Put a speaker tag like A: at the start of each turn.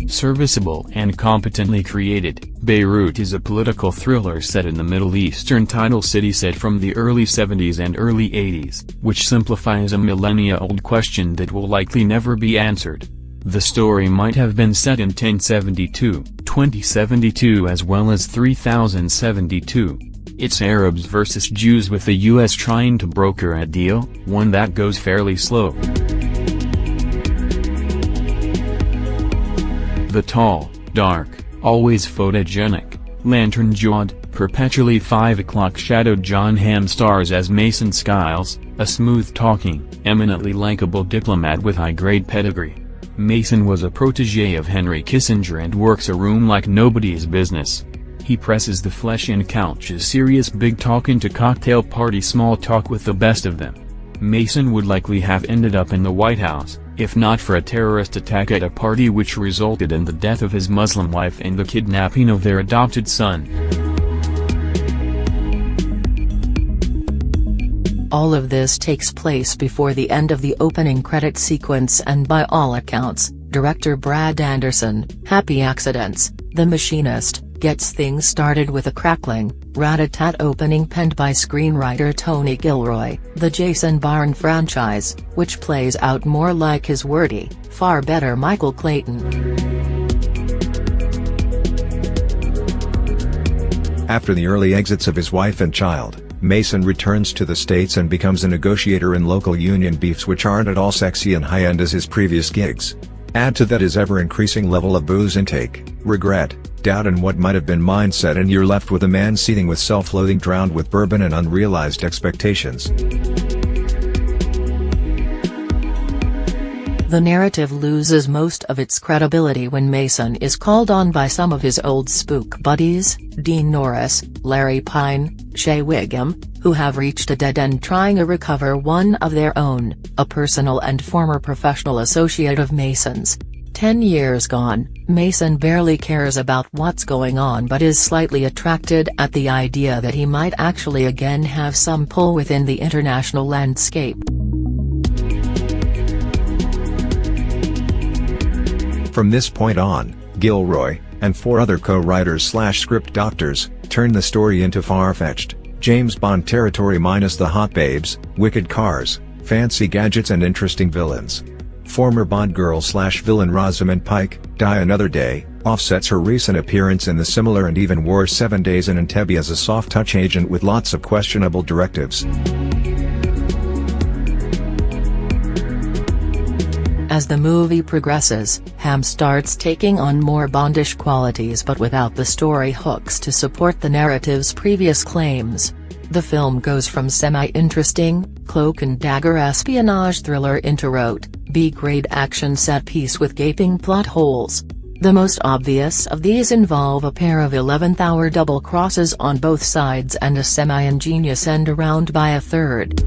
A: Serviceable and competently created, Beirut is a political thriller set in the Middle Eastern tidal city set from the early 70s and early 80s, which simplifies a millennia-old question that will likely never be answered. The story might have been set in 1072, 2072 as well as 3072. It's Arabs versus Jews with the US trying to broker a deal, one that goes fairly slow. The tall, dark, always photogenic, lantern-jawed, perpetually 5 o'clock shadowed John Hamm stars as Mason Skiles, a smooth-talking, eminently likable diplomat with high-grade pedigree. Mason was a protégé of Henry Kissinger and works a room like nobody's business. He presses the flesh and couches serious big talk into cocktail party small talk with the best of them. Mason would likely have ended up in the White House, if not for a terrorist attack at a party which resulted in the death of his Muslim wife and the kidnapping of their adopted son.
B: All of this takes place before the end of the opening credit sequence, and by all accounts, director Brad Anderson, Happy Accidents, The Machinist, gets things started with a crackling, rat-a-tat opening penned by screenwriter Tony Gilroy. The Jason Bourne franchise, which plays out more like his wordy, far better Michael Clayton.
C: After the early exits of his wife and child, Mason returns to the States and becomes a negotiator in local union beefs which aren't at all sexy and high-end as his previous gigs. Add to that his ever-increasing level of booze intake, regret, doubt and what might have been mindset, and you're left with a man seething with self-loathing drowned with bourbon and unrealized expectations.
B: The narrative loses most of its credibility when Mason is called on by some of his old spook buddies, Dean Norris, Larry Pine, Shea Wiggum, who have reached a dead end trying to recover one of their own, a personal and former professional associate of Mason's. 10 years gone, Mason barely cares about what's going on but is slightly attracted at the idea that he might actually again have some pull within the international landscape.
C: From this point on, Gilroy, and 4 other co-writers/script doctors, turn the story into far-fetched, James Bond territory minus the hot babes, wicked cars, fancy gadgets and interesting villains. Former Bond girl/villain Rosamund Pike, Die Another Day, offsets her recent appearance in the similar and even worse 7 Days in Entebbe as a soft-touch agent with lots of questionable directives.
B: As the movie progresses, Hamm starts taking on more Bondish qualities but without the story hooks to support the narrative's previous claims. The film goes from semi-interesting, cloak-and-dagger espionage thriller into rote, B-grade action set-piece with gaping plot holes. The most obvious of these involve a pair of 11th-hour double crosses on both sides and a semi-ingenious end around by a third.